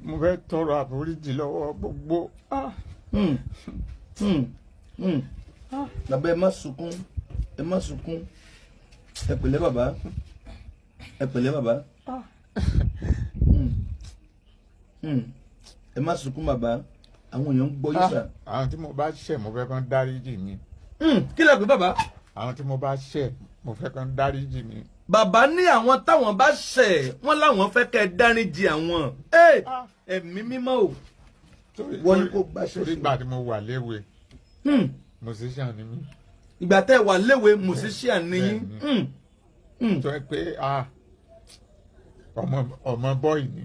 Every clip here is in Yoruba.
mo fẹ́ tọrọ àforíjì lọ́wọ́ gbogbo. Bàbá ẹ má sunkún, ẹ má sunkún, ẹ pẹ̀lẹ́ bàbá, ẹ pẹ̀lẹ́ bàbá, ẹ má sunkún bàbá, àwọn èèyàn ń gbọ́ yín sà. Àwọn tí mo bá ṣẹ̀ mo fẹ́ kán dáríjì mi. Kí lẹ pè bàbá? Àwọn tí mo bá ṣẹ̀ mo fẹ́ kán dáríjì mi. Bàbá ní àwọn táwọn bá ṣẹ̀ wọ́n láwọn fẹ́ kẹ́ dáríjì àwọn. Ẹ̀mí mímọ́ o. Wọ́n ní kó gbà ṣẹ̀ṣẹ̀. Torí ìgbà tí mo wà léwe, musician ni mí. Ìgbà tẹ́ wà léwe musician ni yín. Tó yẹ pé ọmọ bọ́ì ni.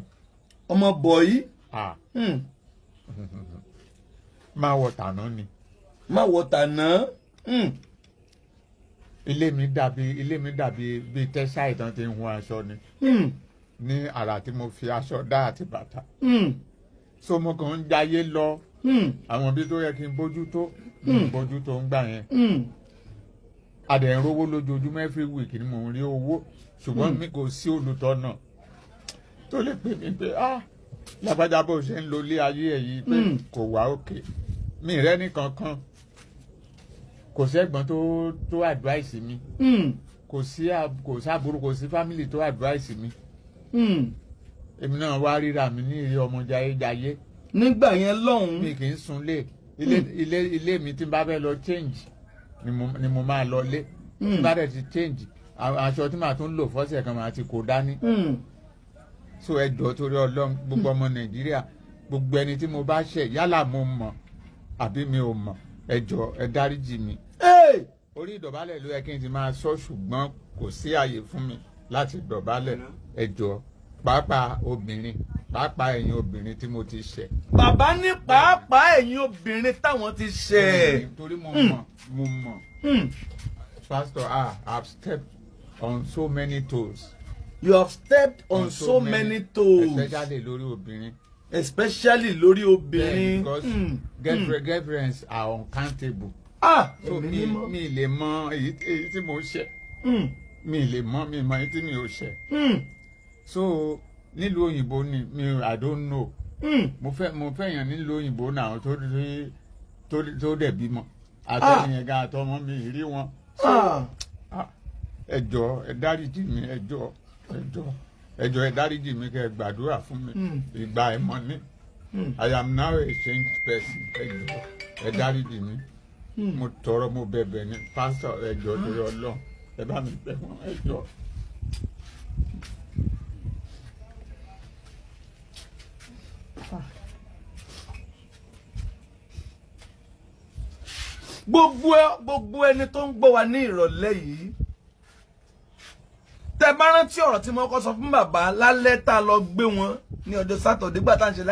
Ọmọ bọ̀yì. Máa wọ tàná ni. Máa wọ tàná. Ilé mi dàbí bíi tẹ́sà ìtàn tí ń hun aṣọ ni. Ní àrà tí mo fi aṣọ dá àti bàtà. So mo kàn ń jayé lọ. Àwọn bí tó yẹ kí n bójú tó bójú tó ń gbà yẹn. Adẹ̀ ń rówó lójoojúmọ́ every week ni mò ń rí owó. Ṣùgbọ́n mi kò sí olùtọ́nà tó lè pè mí pé lágbájá bó ṣe ń lo ilé ayé ẹ̀ yìí pé kò wá òkè. Mi rẹ́ ní kankan. Kò sẹ́gbọ́n tó advice mi. Kò sábúrú kò sí family tó advice mi. Èmi náà wá ríra mi ní ilé ọmọ jayéjayé. Nígbà yẹn lọ́hùn-ún. Mi kì í sunlé. Ilé mi tí n bá fẹ́ lọ change ni mo máa lọ lé. Tí n bá dẹ̀ ti change aṣọ tí màá tún lò fọ́sẹ̀ kan màá ti kó dání. So ẹ jọ̀ọ́ torí Ọlọ́run gbogbo ọmọ Nàìjíríà gbogbo ẹni tí mo bá ṣẹ̀ yálà mo mọ̀ àbí mi ò mọ̀ ẹ jọ̀ọ́ ẹ dáríjì mi. Orí ìdọ̀bálẹ̀ ló yẹ kí n ti máa sọ ṣùgbọ́n kò sí àyè fún mi láti dọ̀bálẹ̀ ẹ jọ̀ọ́ pàápàá obìnrin pàápàá ẹ̀yin obìnrin tí mo ti ṣẹ̀. Bàbá ní pàápàá ẹ̀yin obìnrin táwọn ti ṣẹ̀. Torí mo mọ̀ Pastor I have stepped on so many toes. You have stepped on so many toes. Especially lórí obìnrin. Especially lórí obìnrin. Because girlfriends are uncountable. So mi lè mọ èyí tí mo ṣẹ̀. Mi lè mọ èyí tí mi ò ṣẹ̀. So nílùú òyìnbó ni I don't know. Mo fẹ́ yàn nílùú òyìnbó náà tó dẹ̀ bímọ. Àtẹ̀yìn ẹ̀gá àtọmọ mi rí wọn. Ẹ jọ̀ọ́ ẹ dáríjì mi ẹ jọ̀ọ́ ẹ dáríjì mi kẹ́ ẹ gbàdúrà fún mi. Ìgbà ẹ̀mọ́ ni. I am now a changed person. Ẹ jọ̀ọ́ ẹ dáríjì mi. Mo tọrọ mo bẹ̀bẹ̀ ni Pastor ẹ jọ̀ọ́ torí Ọlọ́run ẹ bá mi bẹ̀ wọ́n ẹ jọ̀ọ́. Gbogbo ẹni tó ń gbọ́ wa ní ìrọ̀lẹ́ yìí tẹ́ bá rántí ọ̀rọ̀ tí mo kọ́ sọ fún bàbá lálẹ́ tá a lọ gbé wọn ní ọjọ́ Sátọ̀dé gbà tá à ń ṣe